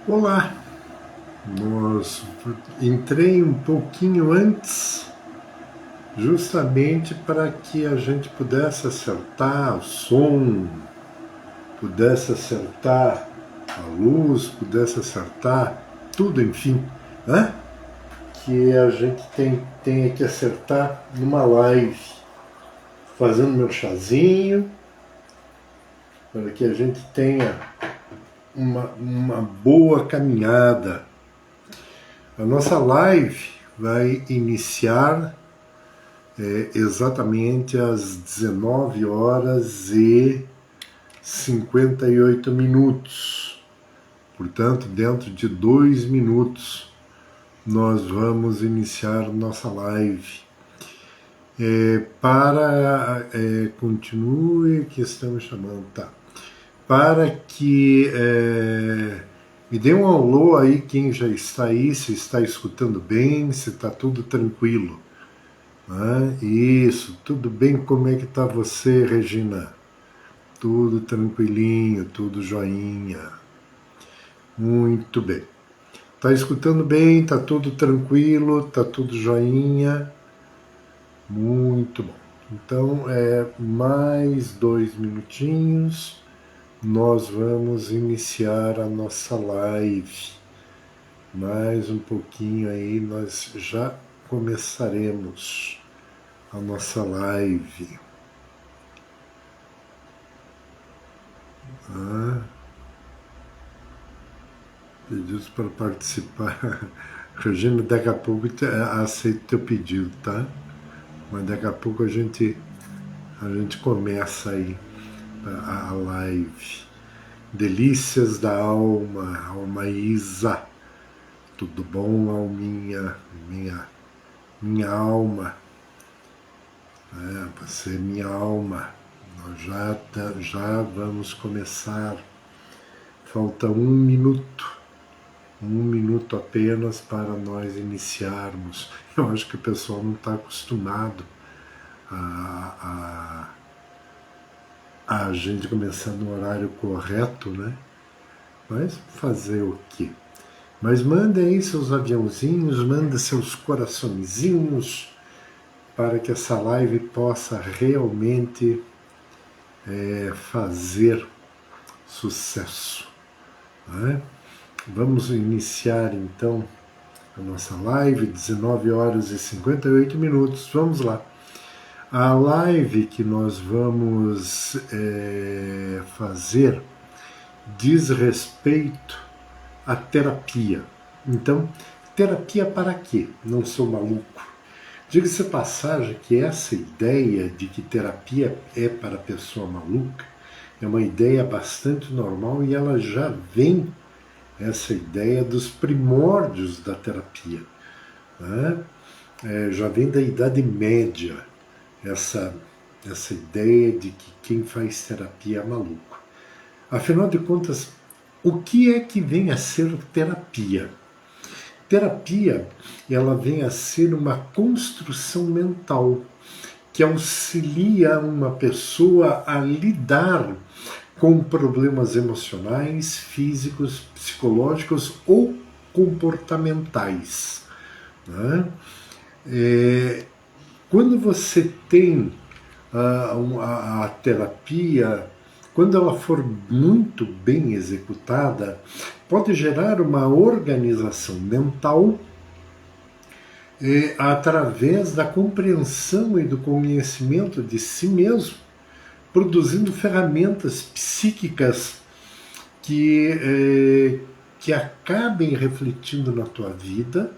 Olá, entrei um pouquinho antes, justamente para que a gente pudesse acertar o som, pudesse acertar a luz, pudesse acertar tudo, enfim, né? Que a gente tenha que acertar numa live, fazendo meu chazinho, para que a gente tenha uma boa caminhada. A nossa live vai iniciar exatamente às 19 horas e 58 minutos. Portanto, dentro de 2 minutos, nós vamos iniciar nossa live. Continue que estamos chamando, tá? Para que me dê um alô aí quem já está aí, se está escutando bem, se está tudo tranquilo. Isso, tudo bem? Como é que está você, Regina? Tudo tranquilinho, tudo joinha. Muito bem. Está escutando bem? Está tudo tranquilo? Está tudo joinha? Muito bom. Então, mais 2 minutinhos, nós vamos iniciar a nossa live. Mais um pouquinho aí, nós já começaremos a nossa live. Pedidos para participar. Regina, daqui a pouco aceito teu pedido, tá? Mas daqui a pouco a gente começa aí a live. Delícias da alma, alma Isa. Tudo bom, alminha, minha alma? Você é minha alma. Nós já vamos começar. Falta 1 minuto. 1 minuto apenas para nós iniciarmos. Eu acho que o pessoal não está acostumado a gente começar no horário correto, né? Mas fazer o quê? Mas manda aí seus aviãozinhos, manda seus coraçõezinhos para que essa live possa realmente fazer sucesso, né? Vamos iniciar então a nossa live, 19 horas e 58 minutos. Vamos lá. A live que nós vamos fazer diz respeito à terapia. Então, terapia para quê? Não sou maluco. Diga-se de passagem que essa ideia de que terapia é para pessoa maluca é uma ideia bastante normal e ela já vem, essa ideia, dos primórdios da terapia, né? Já vem da Idade Média, essa ideia de que quem faz terapia é maluco. Afinal de contas, o que é que vem a ser terapia? Terapia, ela vem a ser uma construção mental que auxilia uma pessoa a lidar com problemas emocionais, físicos, psicológicos ou comportamentais, né? Quando você tem a terapia, quando ela for muito bem executada, pode gerar uma organização mental através da compreensão e do conhecimento de si mesmo, produzindo ferramentas psíquicas que acabem refletindo na tua vida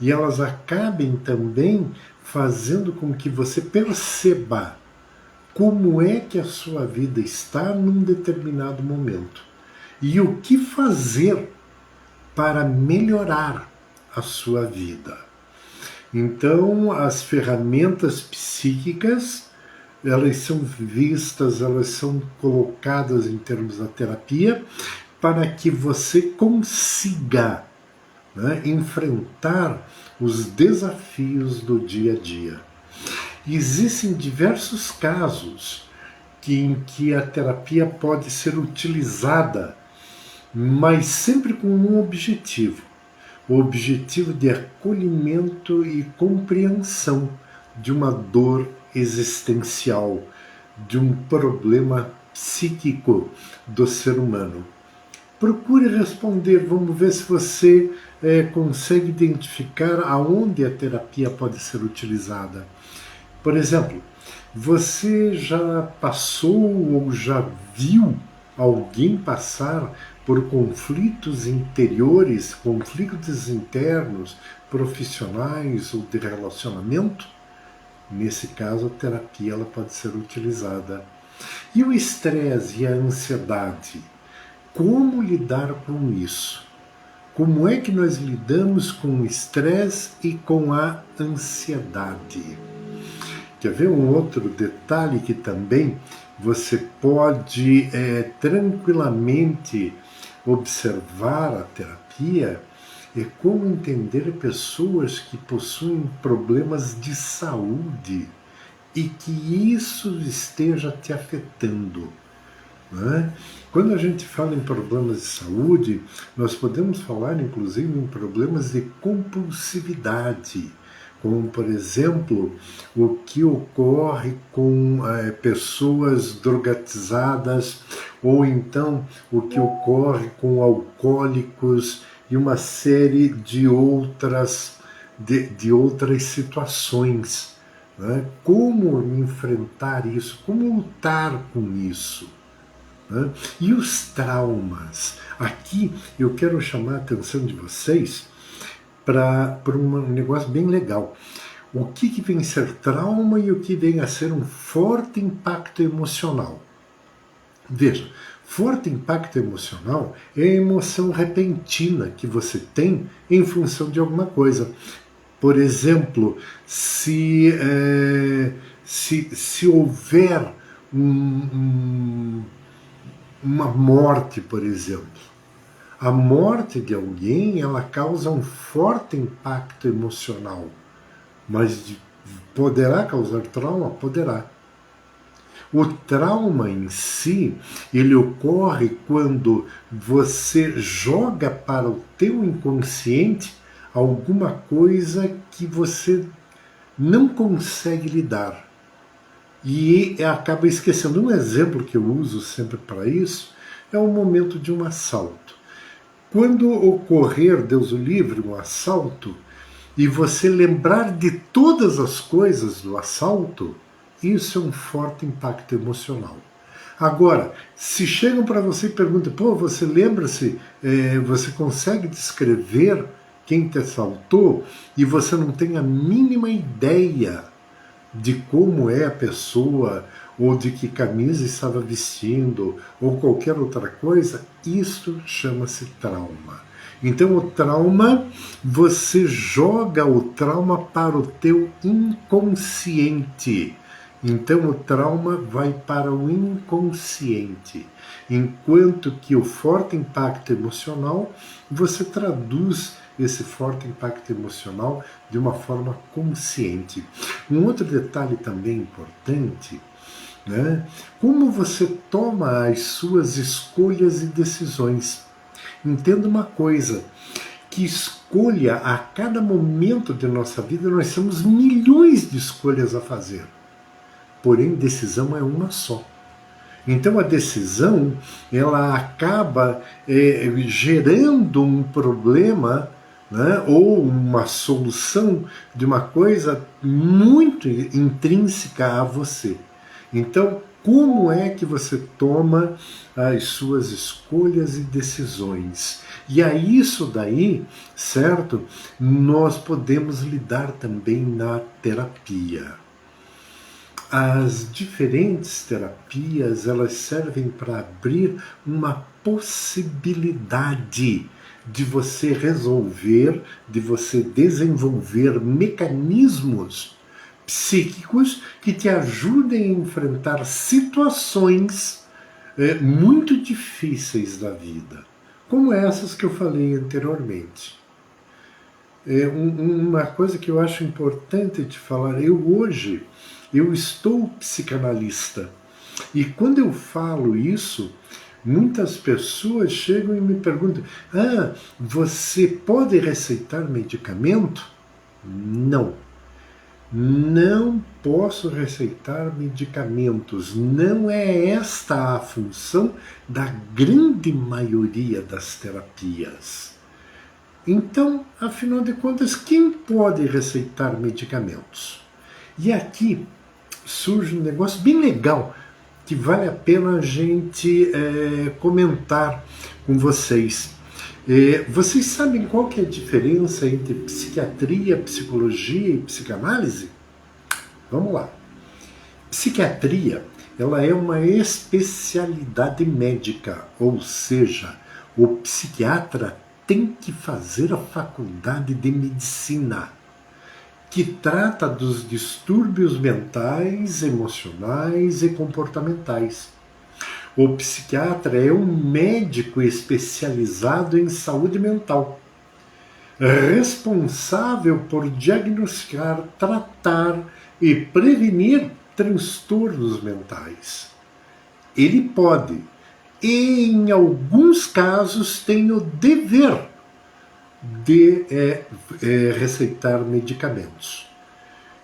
e elas acabem também fazendo com que você perceba como é que a sua vida está num determinado momento e o que fazer para melhorar a sua vida. Então, as ferramentas psíquicas, elas são vistas, elas são colocadas em termos da terapia para que você consiga, né, enfrentar os desafios do dia a dia. Existem diversos casos em que a terapia pode ser utilizada mas sempre com um objetivo. O objetivo de acolhimento e compreensão de uma dor existencial, de um problema psíquico do ser humano. Procure responder, vamos ver se você consegue identificar aonde a terapia pode ser utilizada. Por exemplo, você já passou ou já viu alguém passar por conflitos interiores, conflitos internos, profissionais ou de relacionamento? Nesse caso, a terapia ela pode ser utilizada. E o estresse e a ansiedade? Como lidar com isso? Como é que nós lidamos com o estresse e com a ansiedade? Quer ver um outro detalhe que também você pode tranquilamente observar a terapia? É como entender pessoas que possuem problemas de saúde e que isso esteja te afetando. Né? Quando a gente fala em problemas de saúde, nós podemos falar inclusive em problemas de compulsividade, como por exemplo o que ocorre com pessoas drogatizadas, ou então o que ocorre com alcoólicos e uma série de outras situações. Né? Como enfrentar isso? Como lutar com isso? Né? E os traumas? Aqui eu quero chamar a atenção de vocês para um negócio bem legal. O que vem a ser trauma e o que vem a ser um forte impacto emocional. Veja, forte impacto emocional é a emoção repentina que você tem em função de alguma coisa. Por exemplo, se houver uma morte, por exemplo. A morte de alguém, ela causa um forte impacto emocional, mas poderá causar trauma? Poderá. O trauma em si, ele ocorre quando você joga para o teu inconsciente alguma coisa que você não consegue lidar. E acaba esquecendo. Um exemplo que eu uso sempre para isso é o momento de um assalto. Quando ocorrer, Deus o livre, um assalto, e você lembrar de todas as coisas do assalto, isso é um forte impacto emocional. Agora, se chegam para você e perguntam, pô, você lembra-se, você consegue descrever quem te assaltou, e você não tem a mínima ideia de como é a pessoa, ou de que camisa estava vestindo, ou qualquer outra coisa, isso chama-se trauma. Então o trauma, você joga o trauma para o teu inconsciente. Então o trauma vai para o inconsciente. Enquanto que o forte impacto emocional, você traduz esse forte impacto emocional de uma forma consciente. Um outro detalhe também importante, né? Como você toma as suas escolhas e decisões. Entenda uma coisa, que escolha a cada momento de nossa vida, nós temos milhões de escolhas a fazer. Porém, decisão é uma só. Então a decisão, ela acaba gerando um problema, né, ou uma solução de uma coisa muito intrínseca a você. Então, como é que você toma as suas escolhas e decisões? E a isso daí, certo, nós podemos lidar também na terapia. As diferentes terapias, elas servem para abrir uma possibilidade de você resolver, de você desenvolver mecanismos psíquicos que te ajudem a enfrentar situações muito difíceis da vida, como essas que eu falei anteriormente. Uma coisa que eu acho importante te falar, eu estou psicanalista, e quando eu falo isso, Muitas pessoas chegam e me perguntam: você pode receitar medicamento? Não. Não posso receitar medicamentos. Não é esta a função da grande maioria das terapias. Então, afinal de contas, quem pode receitar medicamentos? E aqui surge um negócio bem legal que vale a pena a gente comentar com vocês. Vocês sabem qual que é a diferença entre psiquiatria, psicologia e psicanálise? Vamos lá. Psiquiatria, ela é uma especialidade médica, ou seja, o psiquiatra tem que fazer a faculdade de medicina, que trata dos distúrbios mentais, emocionais e comportamentais. O psiquiatra é um médico especializado em saúde mental, responsável por diagnosticar, tratar e prevenir transtornos mentais. Ele pode, e em alguns casos tem o dever de receitar medicamentos.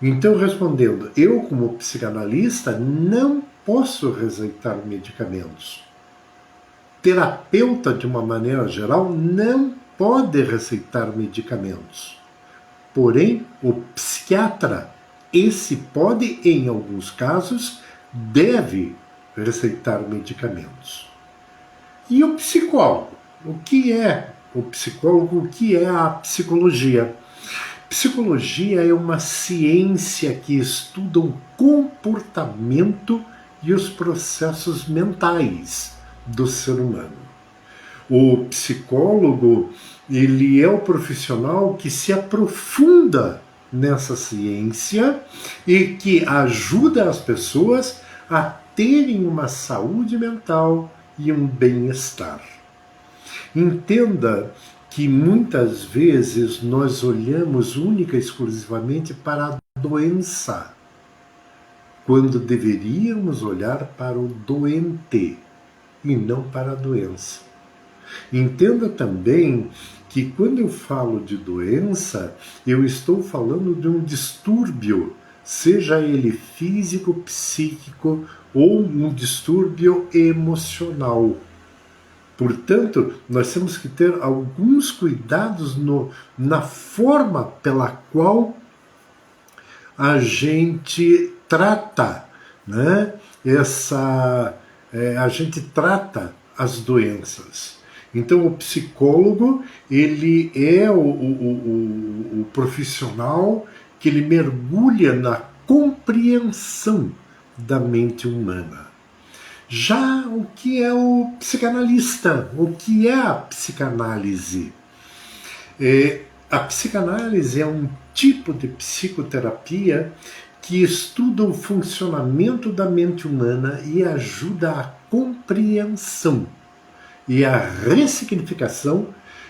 Então, respondendo, eu como psicanalista não posso receitar medicamentos. Terapeuta, de uma maneira geral, não pode receitar medicamentos. Porém, o psiquiatra, esse pode, em alguns casos, deve receitar medicamentos. E o psicólogo? O que é o psicólogo? O que é a psicologia? Psicologia é uma ciência que estuda o comportamento e os processos mentais do ser humano. O psicólogo, ele é o profissional que se aprofunda nessa ciência e que ajuda as pessoas a terem uma saúde mental e um bem-estar. Entenda que muitas vezes nós olhamos única e exclusivamente para a doença, quando deveríamos olhar para o doente e não para a doença. Entenda também que quando eu falo de doença, eu estou falando de um distúrbio, seja ele físico, psíquico ou um distúrbio emocional. Portanto, nós temos que ter alguns cuidados na forma pela qual a gente trata, né, a gente trata as doenças. Então, o psicólogo, ele é o profissional que ele mergulha na compreensão da mente humana. Já o que é o psicanalista? O que é a psicanálise? A psicanálise é um tipo de psicoterapia que estuda o funcionamento da mente humana e ajuda a compreensão e a ressignificação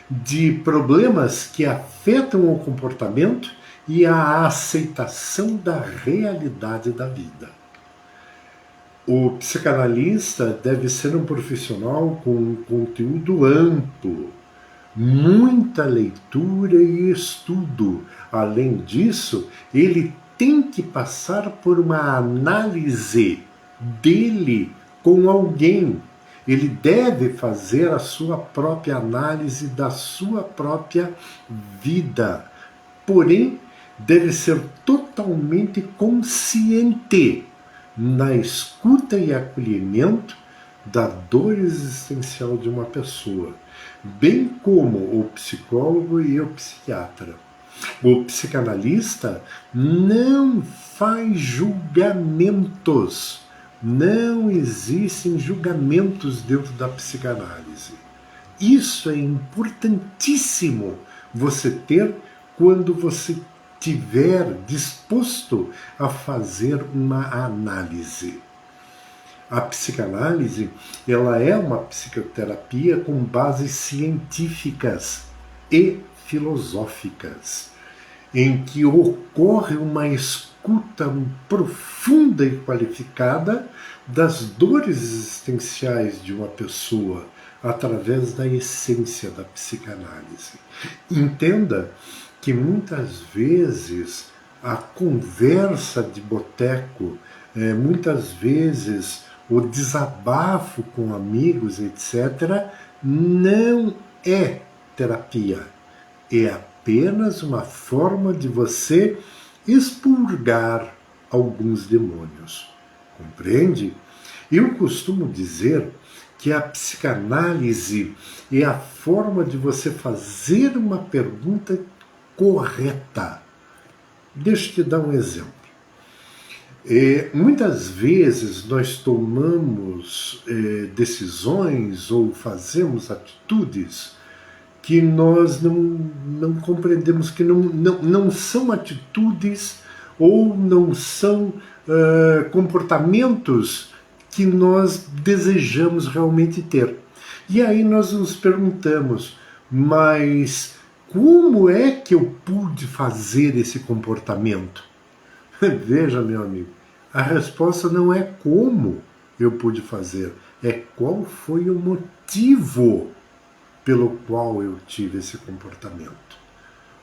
de problemas que afetam o comportamento e a aceitação da realidade da vida. O psicanalista deve ser um profissional com um conteúdo amplo, muita leitura e estudo. Além disso, ele tem que passar por uma análise dele com alguém. Ele deve fazer a sua própria análise da sua própria vida. Porém, deve ser totalmente consciente na escuta e acolhimento da dor existencial de uma pessoa, bem como o psicólogo e o psiquiatra. O psicanalista não faz julgamentos. Não existem julgamentos dentro da psicanálise. Isso é importantíssimo você ter quando você estiver disposto a fazer uma análise. A psicanálise, ela é uma psicoterapia com bases científicas e filosóficas, em que ocorre uma escuta escuta profunda e qualificada das dores existenciais de uma pessoa através da essência da psicanálise. Entenda que muitas vezes a conversa de boteco, muitas vezes o desabafo com amigos, etc., não é terapia. É apenas uma forma de você expurgar alguns demônios. Compreende? Eu costumo dizer que a psicanálise é a forma de você fazer uma pergunta correta. Deixa eu te dar um exemplo. Muitas vezes nós tomamos decisões ou fazemos atitudes que nós não compreendemos, que não são atitudes ou não são comportamentos que nós desejamos realmente ter. E aí nós nos perguntamos, mas como é que eu pude fazer esse comportamento? Veja, meu amigo, a resposta não é como eu pude fazer, é qual foi o motivo pelo qual eu tive esse comportamento.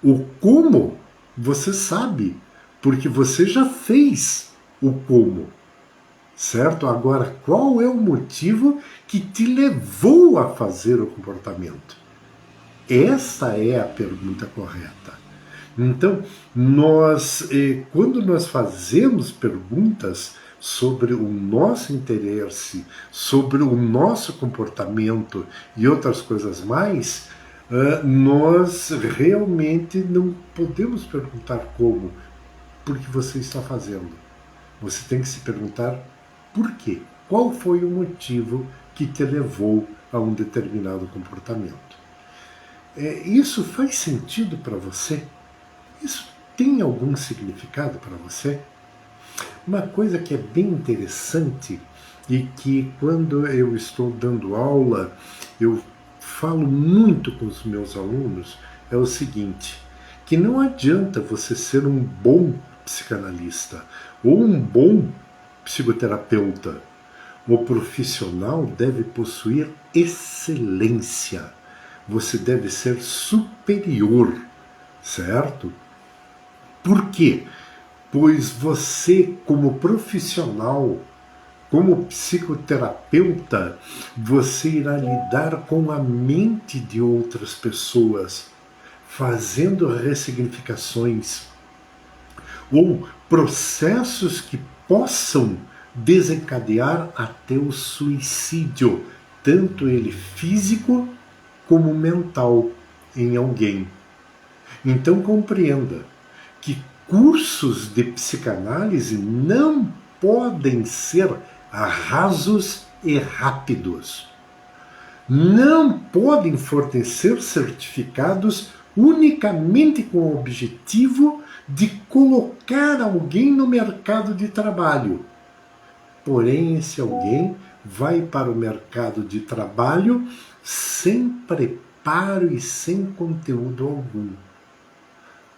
O como, você sabe, porque você já fez o como, certo? Agora, qual é o motivo que te levou a fazer o comportamento? Essa é a pergunta correta. Então, quando nós fazemos perguntas sobre o nosso interesse, sobre o nosso comportamento e outras coisas mais, nós realmente não podemos perguntar como, porque você está fazendo. Você tem que se perguntar por quê. Qual foi o motivo que te levou a um determinado comportamento? Isso faz sentido para você? Isso tem algum significado para você? Uma coisa que é bem interessante e que quando eu estou dando aula, eu falo muito com os meus alunos, é o seguinte, que não adianta você ser um bom psicanalista ou um bom psicoterapeuta. O profissional deve possuir excelência. Você deve ser superior, certo? Por quê? Pois você, como profissional, como psicoterapeuta, você irá lidar com a mente de outras pessoas, fazendo ressignificações ou processos que possam desencadear até o suicídio, tanto ele físico como mental, em alguém. Então compreenda que cursos de psicanálise não podem ser rasos e rápidos. Não podem fornecer certificados unicamente com o objetivo de colocar alguém no mercado de trabalho. Porém, esse alguém vai para o mercado de trabalho sem preparo e sem conteúdo algum.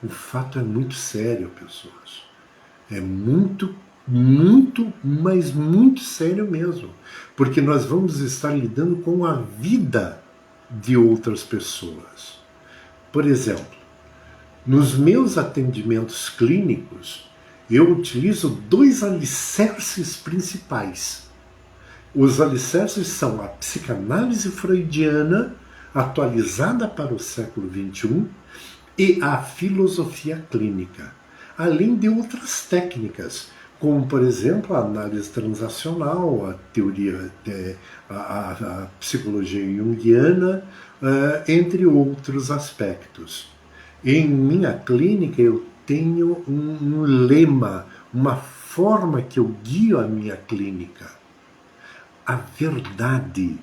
O fato é muito sério, pessoas. É muito, mas muito sério mesmo. Porque nós vamos estar lidando com a vida de outras pessoas. Por exemplo, nos meus atendimentos clínicos, eu utilizo 2 alicerces principais. Os alicerces são a psicanálise freudiana, atualizada para o século XXI, e a filosofia clínica, além de outras técnicas, como, por exemplo, a análise transacional, a teoria, a psicologia junguiana, entre outros aspectos. Em minha clínica, eu tenho um lema, uma forma que eu guio a minha clínica. A verdade,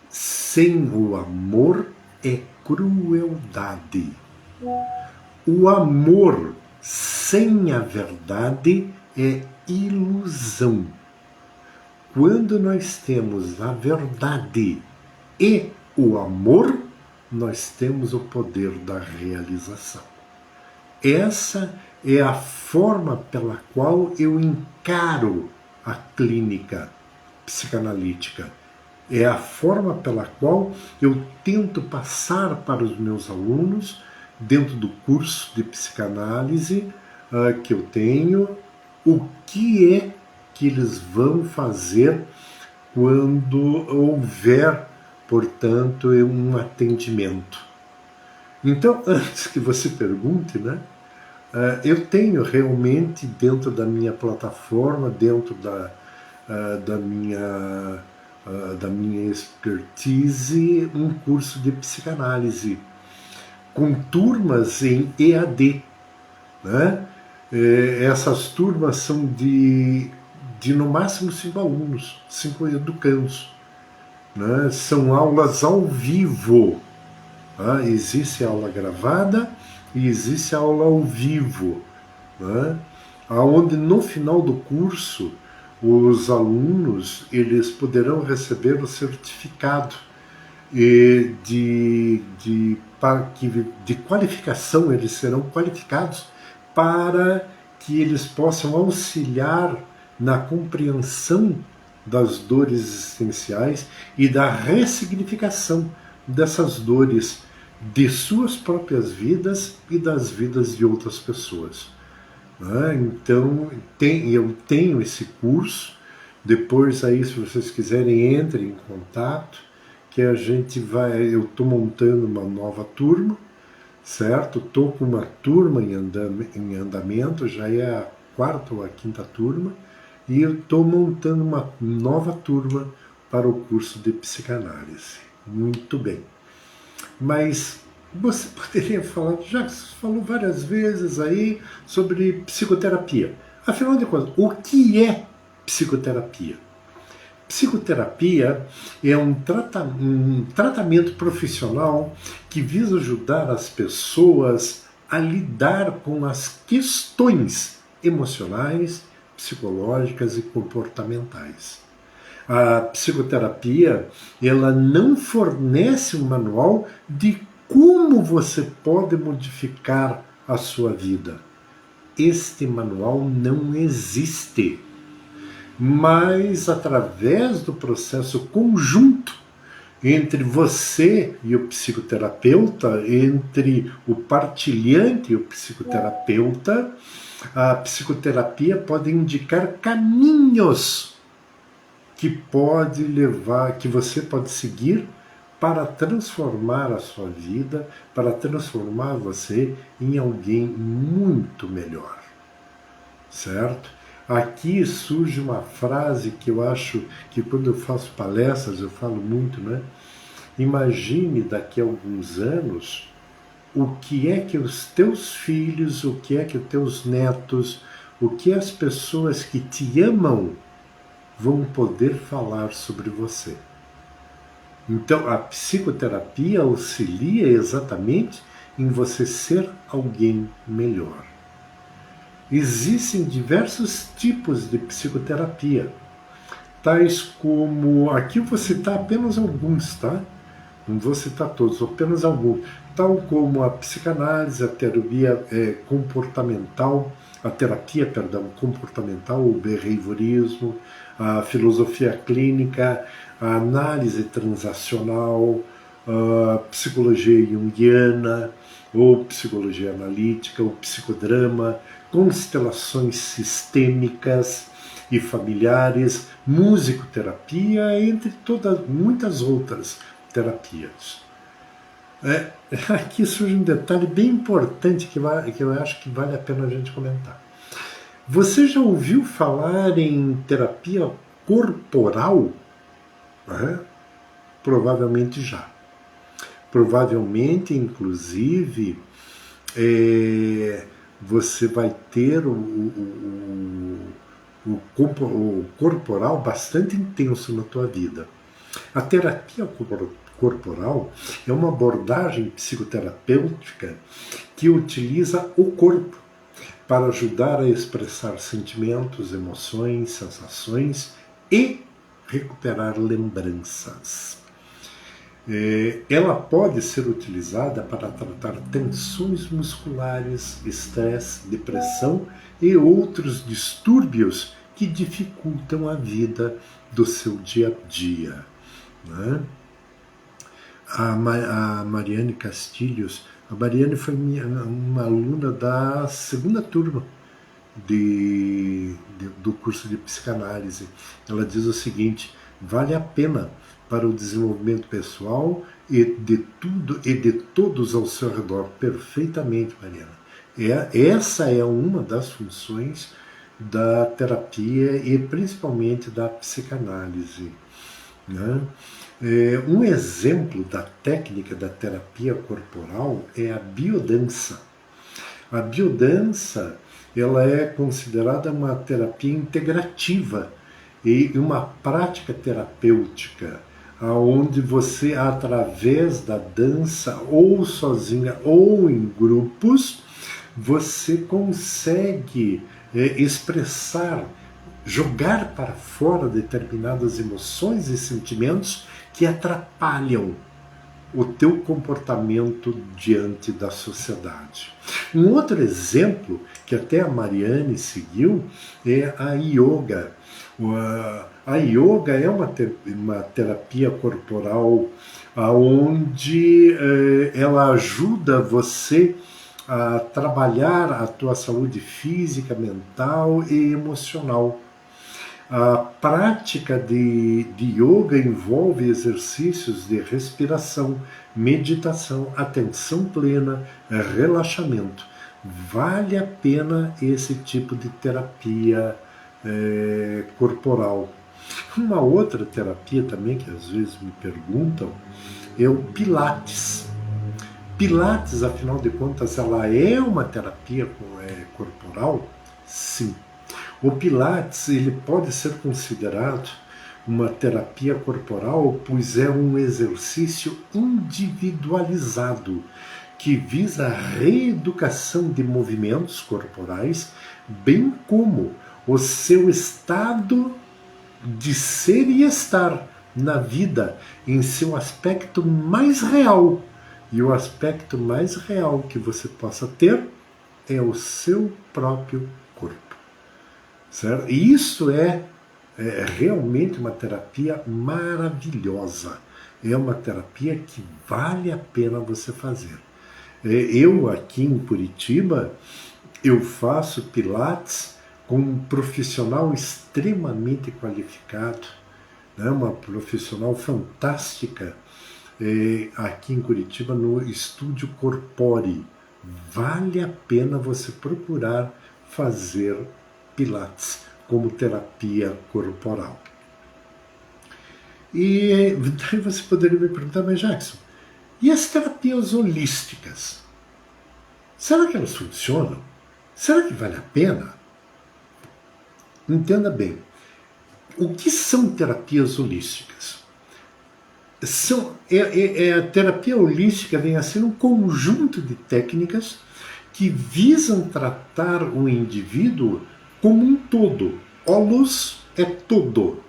sem o amor é crueldade. O amor sem a verdade é ilusão. Quando nós temos a verdade e o amor, nós temos o poder da realização. Essa é a forma pela qual eu encaro a clínica psicanalítica. É a forma pela qual eu tento passar para os meus alunos, dentro do curso de psicanálise que eu tenho, o que é que eles vão fazer quando houver, portanto, um atendimento. Então, antes que você pergunte, né, eu tenho realmente dentro da minha plataforma, dentro da minha expertise, um curso de psicanálise com turmas em EAD, né? Essas turmas são de no máximo 5 alunos, 5 educandos, né? São aulas ao vivo, tá? Existe aula gravada e existe aula ao vivo, né? Onde no final do curso os alunos eles poderão receber o certificado de qualificação. Eles serão qualificados para que eles possam auxiliar na compreensão das dores existenciais e da ressignificação dessas dores de suas próprias vidas e das vidas de outras pessoas. Então, eu tenho esse curso. Depois aí, se vocês quiserem, entrem em contato, que a gente vai. Eu estou montando uma nova turma, certo? Estou com uma turma em andamento, já é a 4ª ou a 5ª turma, e eu estou montando uma nova turma para o curso de psicanálise. Muito bem. Mas você poderia falar, já falou várias vezes aí sobre psicoterapia. Afinal de contas, o que é psicoterapia? Psicoterapia é um tratamento profissional que visa ajudar as pessoas a lidar com as questões emocionais, psicológicas e comportamentais. A psicoterapia, ela não fornece um manual de como você pode modificar a sua vida. Este manual não existe. Mas através do processo conjunto entre você e o psicoterapeuta, entre o partilhante e o psicoterapeuta, a psicoterapia pode indicar caminhos que você pode seguir para transformar a sua vida, para transformar você em alguém muito melhor, certo? Aqui surge uma frase que eu acho que quando eu faço palestras eu falo muito, né? Imagine daqui a alguns anos o que é que os teus filhos, o que é que os teus netos, o que as pessoas que te amam vão poder falar sobre você. Então, a psicoterapia auxilia exatamente em você ser alguém melhor. Existem diversos tipos de psicoterapia, tais como, aqui eu vou citar apenas alguns, tá? Não vou citar todos, apenas alguns, tal como a psicanálise, a terapia comportamental, o behaviorismo, a filosofia clínica, a análise transacional, a psicologia junguiana, ou psicologia analítica, ou psicodrama, constelações sistêmicas e familiares, musicoterapia, entre muitas outras terapias. Aqui surge um detalhe bem importante que eu acho que vale a pena a gente comentar. Você já ouviu falar em terapia corporal? Provavelmente já. Provavelmente, inclusive, você vai ter o corporal bastante intenso na tua vida. A terapia corporal é uma abordagem psicoterapêutica que utiliza o corpo para ajudar a expressar sentimentos, emoções, sensações e recuperar lembranças. Ela pode ser utilizada para tratar tensões musculares, estresse, depressão e outros distúrbios que dificultam a vida do seu dia a dia, né? A Mariane Castilhos, a Mariane foi uma aluna da segunda turma do curso de psicanálise. Ela diz o seguinte: vale a pena para o desenvolvimento pessoal e de tudo e de todos ao seu redor. Perfeitamente, Mariana. Essa é uma das funções da terapia e principalmente da psicanálise, né? Um exemplo da técnica da terapia corporal é a biodança. A biodança, ela é considerada uma terapia integrativa e uma prática terapêutica, onde você, através da dança, ou sozinha ou em grupos, você consegue expressar, jogar para fora determinadas emoções e sentimentos que atrapalham o teu comportamento diante da sociedade. Um outro exemplo, que até a Mariane seguiu, é a yoga. A yoga é uma terapia corporal onde ela ajuda você a trabalhar a tua saúde física, mental e emocional. A prática de yoga envolve exercícios de respiração, meditação, atenção plena, relaxamento. Vale a pena esse tipo de terapia corporal. Uma outra terapia também que às vezes me perguntam é o Pilates. Pilates, afinal de contas, ela é uma terapia corporal? Sim. O Pilates, ele pode ser considerado uma terapia corporal, pois é um exercício individualizado que visa a reeducação de movimentos corporais, bem como o seu estado de ser e estar na vida em seu aspecto mais real. E o aspecto mais real que você possa ter é o seu próprio corpo. Certo? E isso é realmente uma terapia maravilhosa. É uma terapia que vale a pena você fazer. Eu aqui em Curitiba, eu faço Pilates com um profissional extremamente qualificado, né? Uma profissional fantástica, aqui em Curitiba, no Estúdio Corpore. Vale a pena você procurar fazer Pilates como terapia corporal. E daí você poderia me perguntar: mas Jackson, e as terapias holísticas? Será que elas funcionam? Será que vale a pena? Entenda bem, o que são terapias holísticas? A terapia holística vem a ser um conjunto de técnicas que visam tratar o indivíduo como um todo. Holos é todo,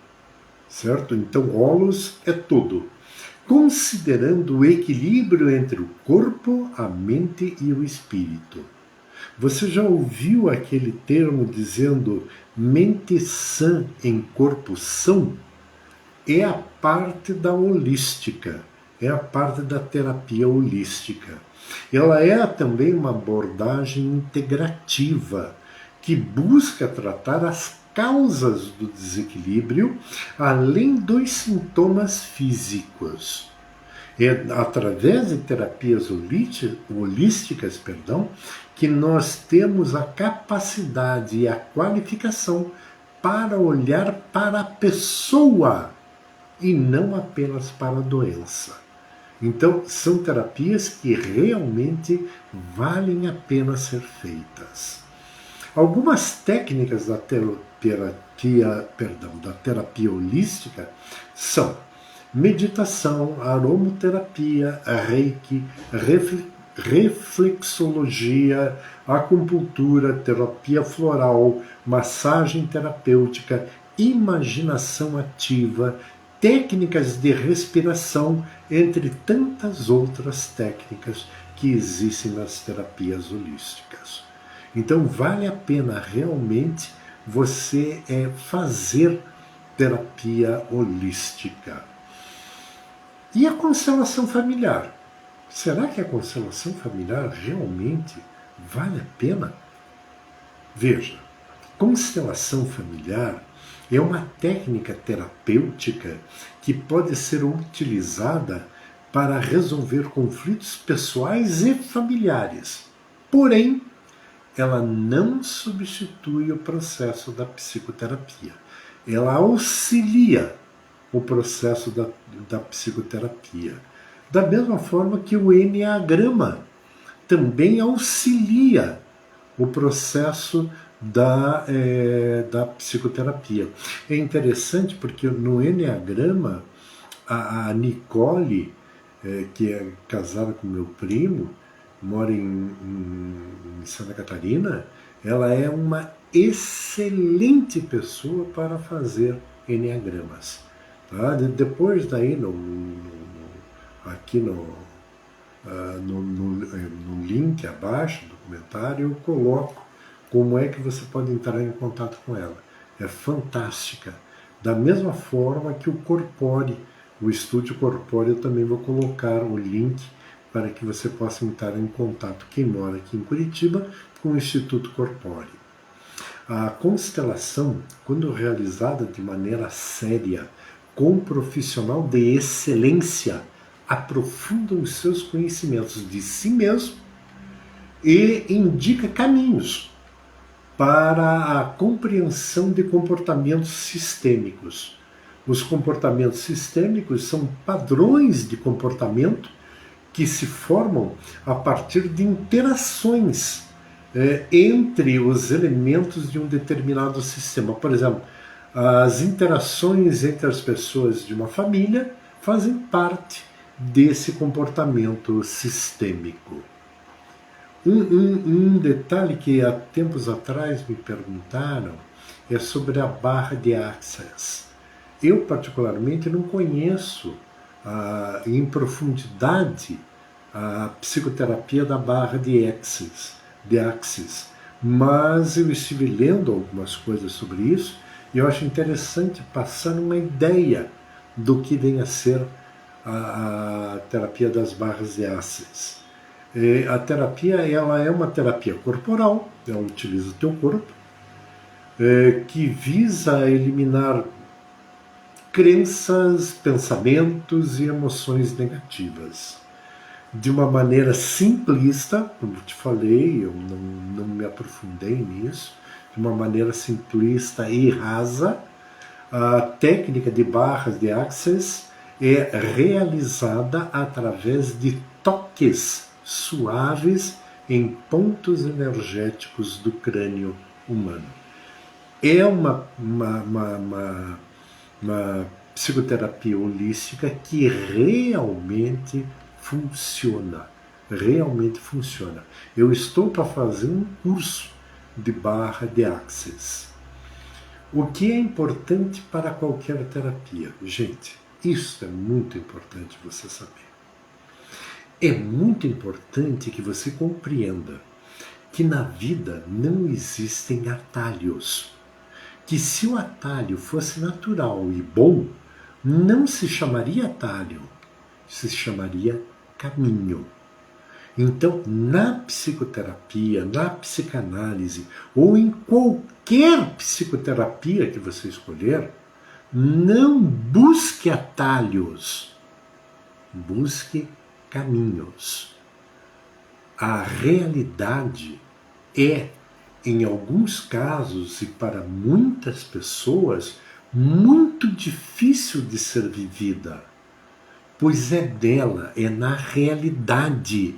certo? Então, holos é todo, considerando o equilíbrio entre o corpo, a mente e o espírito. Você já ouviu aquele termo dizendo mente sã em corpo são? É a parte da holística, é a parte da terapia holística. Ela é também uma abordagem integrativa, que busca tratar as causas do desequilíbrio, além dos sintomas físicos. É através de terapias holísticas, que nós temos a capacidade e a qualificação para olhar para a pessoa e não apenas para a doença. Então, são terapias que realmente valem a pena ser feitas. Algumas técnicas da terapia holística são meditação, aromaterapia, reiki, reflexologia, acupuntura, terapia floral, massagem terapêutica, imaginação ativa, técnicas de respiração, entre tantas outras técnicas que existem nas terapias holísticas. Então vale a pena realmente você fazer terapia holística. E a constelação familiar? Será que a constelação familiar realmente vale a pena? Veja, constelação familiar é uma técnica terapêutica que pode ser utilizada para resolver conflitos pessoais e familiares. Porém, ela não substitui o processo da psicoterapia. Ela auxilia o processo da psicoterapia. Da mesma forma que o Enneagrama também auxilia o processo da psicoterapia. É interessante porque no Enneagrama, a Nicole, que é casada com meu primo, mora em Santa Catarina, ela é uma excelente pessoa para fazer enneagramas. Tá? Depois daí, aqui no link abaixo do comentário, eu coloco como é que você pode entrar em contato com ela. É fantástica. Da mesma forma que o Corpore, o Estúdio Corpore, eu também vou colocar o link para que você possa entrar em contato, quem mora aqui em Curitiba, com o Instituto Corpore. A constelação, quando realizada de maneira séria, com um profissional de excelência, aprofunda os seus conhecimentos de si mesmo e indica caminhos para a compreensão de comportamentos sistêmicos. Os comportamentos sistêmicos são padrões de comportamento que se formam a partir de interações entre os elementos de um determinado sistema. Por exemplo, as interações entre as pessoas de uma família fazem parte desse comportamento sistêmico. Um detalhe que há tempos atrás me perguntaram é sobre a barra de Access. Eu, particularmente, não conheço em profundidade a psicoterapia da barra de Access, mas eu estive lendo algumas coisas sobre isso e eu acho interessante passar uma ideia do que vem a ser a terapia das barras de Access. A terapia, ela é uma terapia corporal, ela utiliza o teu corpo, que visa eliminar crenças, pensamentos e emoções negativas. De uma maneira simplista, como te falei, eu não me aprofundei nisso, de uma maneira simplista e rasa, a técnica de barras de Access é realizada através de toques suaves em pontos energéticos do crânio humano. É uma psicoterapia holística que realmente funciona. Eu estou para fazer um curso de barra de Access. O que é importante para qualquer terapia? Gente, isso é muito importante você saber. É muito importante que você compreenda que na vida não existem atalhos. Que se o atalho fosse natural e bom, não se chamaria atalho, se chamaria caminho. Então, na psicoterapia, na psicanálise ou em qualquer psicoterapia que você escolher, não busque atalhos, busque caminhos. A realidade é, em alguns casos e para muitas pessoas, muito difícil de ser vivida, pois é dela, é na realidade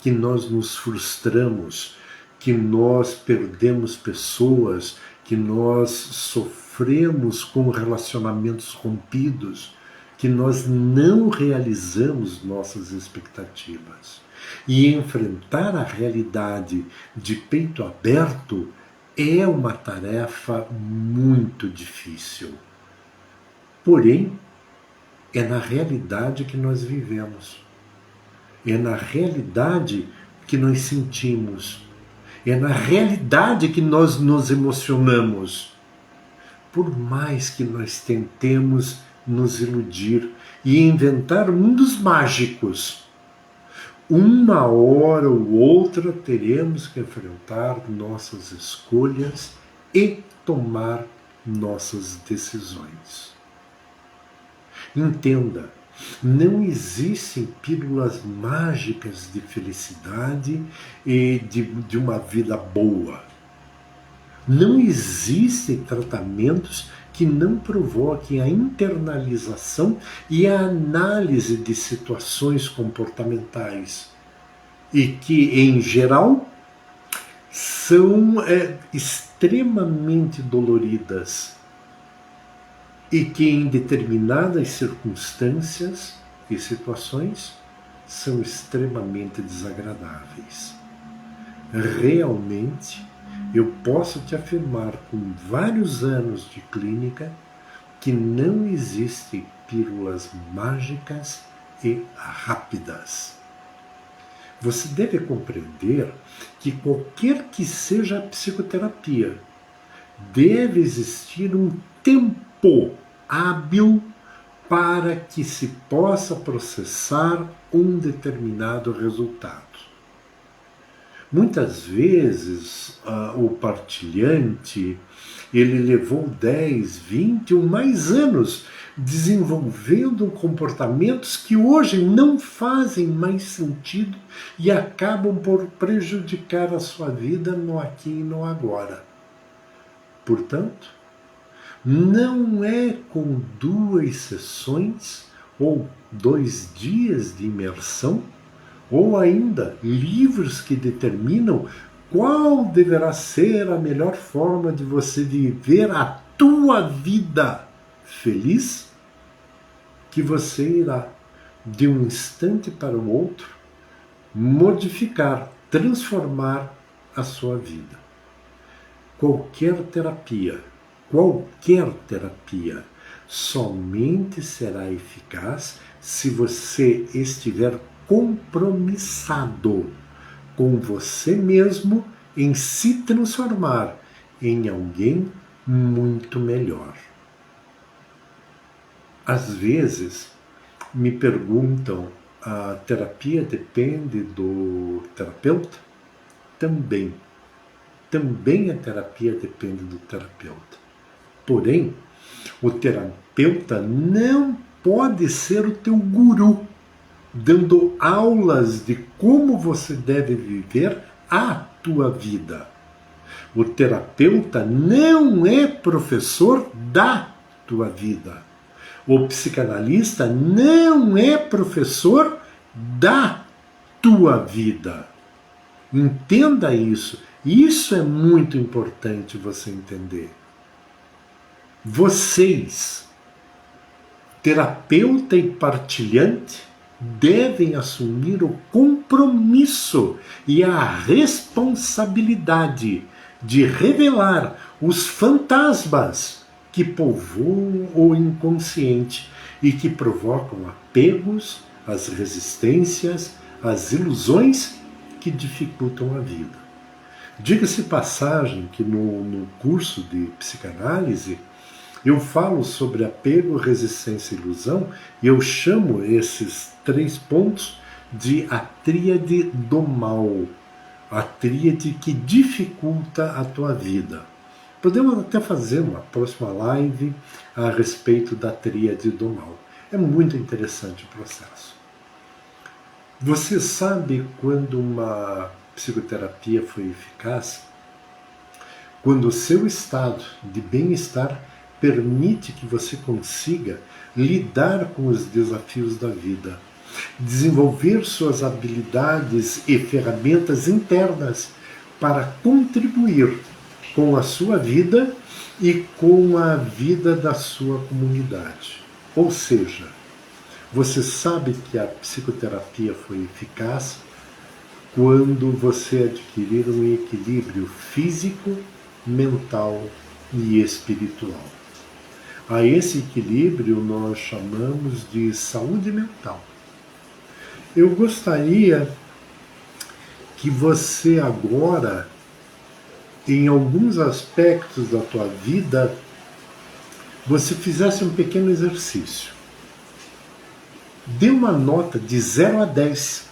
que nós nos frustramos, que nós perdemos pessoas, que nós sofremos com relacionamentos rompidos, que nós não realizamos nossas expectativas. E enfrentar a realidade de peito aberto é uma tarefa muito difícil. Porém, É na realidade que nós vivemos. É na realidade que nós sentimos. É na realidade que nós nos emocionamos. Por mais que nós tentemos nos iludir e inventar mundos mágicos, uma hora ou outra teremos que enfrentar nossas escolhas e tomar nossas decisões. Entenda, não existem pílulas mágicas de felicidade e de uma vida boa. Não existem tratamentos que não provoquem a internalização e a análise de situações comportamentais e que, em geral, são extremamente doloridas e que, em determinadas circunstâncias e situações, são extremamente desagradáveis. Realmente, eu posso te afirmar com vários anos de clínica que não existem pílulas mágicas e rápidas. Você deve compreender que qualquer que seja a psicoterapia, deve existir um tempo hábil para que se possa processar um determinado resultado. Muitas vezes o partilhante ele levou 10, 20 ou mais anos desenvolvendo comportamentos que hoje não fazem mais sentido e acabam por prejudicar a sua vida no aqui e no agora. Portanto, não é com 2 sessões ou 2 dias de imersão ou ainda livros que determinam qual deverá ser a melhor forma de você viver a tua vida feliz, que você irá, de um instante para o outro, modificar, transformar a sua vida. Qualquer terapia, somente será eficaz se você estiver compromissado com você mesmo em se transformar em alguém muito melhor. Às vezes me perguntam, a terapia depende do terapeuta? Também a terapia depende do terapeuta. Porém, o terapeuta não pode ser o teu guru, dando aulas de como você deve viver a tua vida. O terapeuta não é professor da tua vida. O psicanalista não é professor da tua vida. Entenda isso. Isso é muito importante você entender. Vocês, terapeuta e partilhante, devem assumir o compromisso e a responsabilidade de revelar os fantasmas que povoam o inconsciente e que provocam apegos, as resistências, as ilusões que dificultam a vida. Diga-se passagem que no curso de psicanálise eu falo sobre apego, resistência e ilusão, e eu chamo esses 3 pontos de a tríade do mal, a tríade que dificulta a tua vida. Podemos até fazer uma próxima live a respeito da tríade do mal. É muito interessante o processo. Você sabe quando uma psicoterapia foi eficaz? Quando o seu estado de bem-estar permite que você consiga lidar com os desafios da vida, desenvolver suas habilidades e ferramentas internas para contribuir com a sua vida e com a vida da sua comunidade. Ou seja, você sabe que a psicoterapia foi eficaz quando você adquirir um equilíbrio físico, mental e espiritual. A esse equilíbrio nós chamamos de saúde mental. Eu gostaria que você agora, em alguns aspectos da tua vida, você fizesse um pequeno exercício. Dê uma nota de 0 a 10,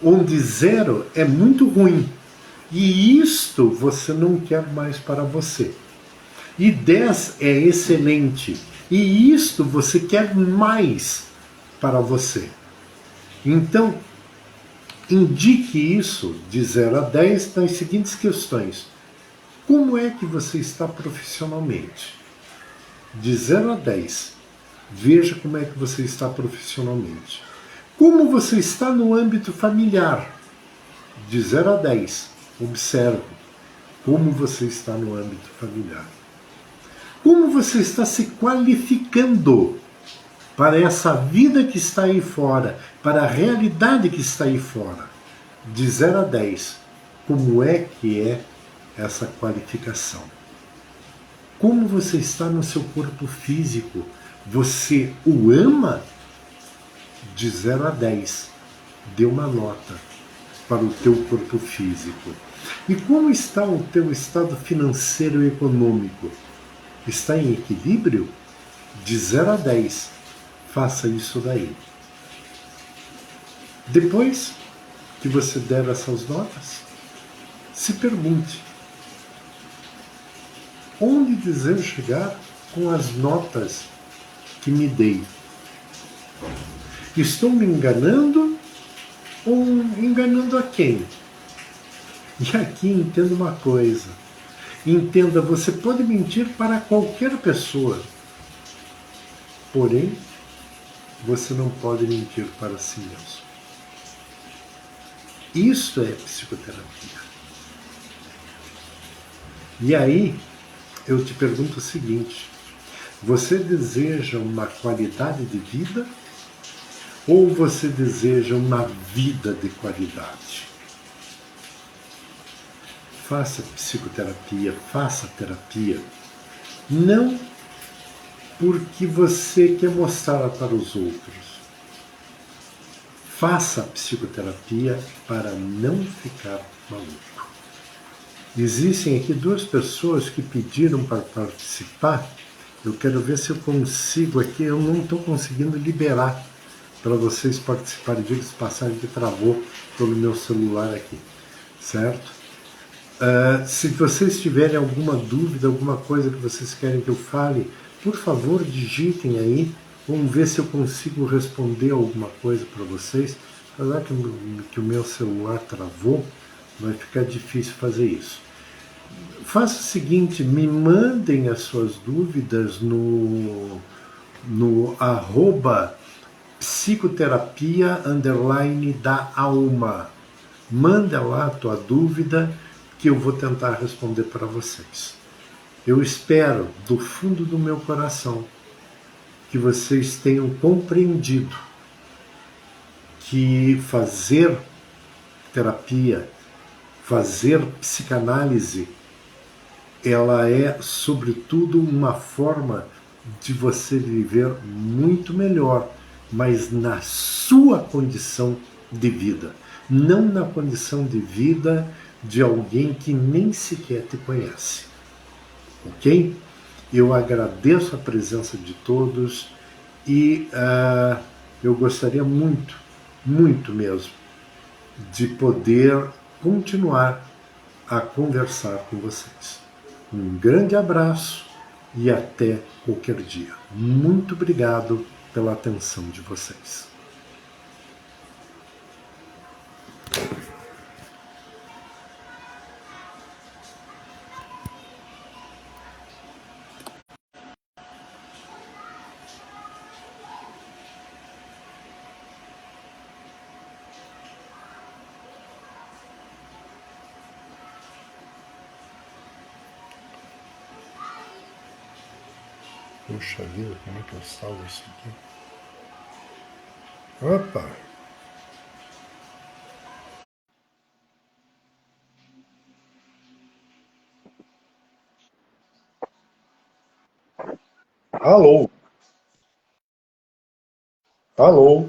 onde 0 é muito ruim. E isto você não quer mais para você. E 10 é excelente. E isto você quer mais para você. Então, indique isso de 0 a 10 nas seguintes questões. Como é que você está profissionalmente? De 0 a 10, veja como é que você está profissionalmente. Como você está no âmbito familiar? De 0 a 10, observe como você está no âmbito familiar. Como você está se qualificando para essa vida que está aí fora, para a realidade que está aí fora? De 0 a 10, como é que é essa qualificação? Como você está no seu corpo físico? Você o ama? De 0 a 10, dê uma nota para o teu corpo físico. E como está o teu estado financeiro e econômico? Está em equilíbrio? De 0 a 10, faça isso daí. Depois que você der essas notas, se pergunte: onde desejo chegar com as notas que me dei? Estou me enganando ou enganando a quem? E aqui entenda uma coisa. Entenda, você pode mentir para qualquer pessoa, porém, você não pode mentir para si mesmo. Isso é psicoterapia. E aí, eu te pergunto o seguinte: você deseja uma qualidade de vida ou você deseja uma vida de qualidade? Faça psicoterapia, faça terapia, não porque você quer mostrar para os outros. Faça psicoterapia para não ficar maluco. Existem aqui duas pessoas que pediram para participar. Eu quero ver se eu consigo aqui. Eu não estou conseguindo liberar para vocês participarem. Diga-se de passagem que travou pelo meu celular aqui, certo? Se vocês tiverem alguma dúvida, alguma coisa que vocês querem que eu fale, por favor, digitem aí. Vamos ver se eu consigo responder alguma coisa para vocês. Apesar que o meu celular travou, vai ficar difícil fazer isso. Faça o seguinte, me mandem as suas dúvidas no arroba psicoterapia _da alma. Manda lá a tua dúvida que eu vou tentar responder para vocês. Eu espero, do fundo do meu coração, que vocês tenham compreendido que fazer terapia, fazer psicanálise, ela é, sobretudo, uma forma de você viver muito melhor, mas na sua condição de vida, não na condição de vida de alguém que nem sequer te conhece. Ok? Eu agradeço a presença de todos e eu gostaria muito, muito mesmo, de poder continuar a conversar com vocês. Um grande abraço e até qualquer dia. Muito obrigado pela atenção de vocês. Puxa vida, como é que eu salvo isso aqui? Opa! Alô? Alô?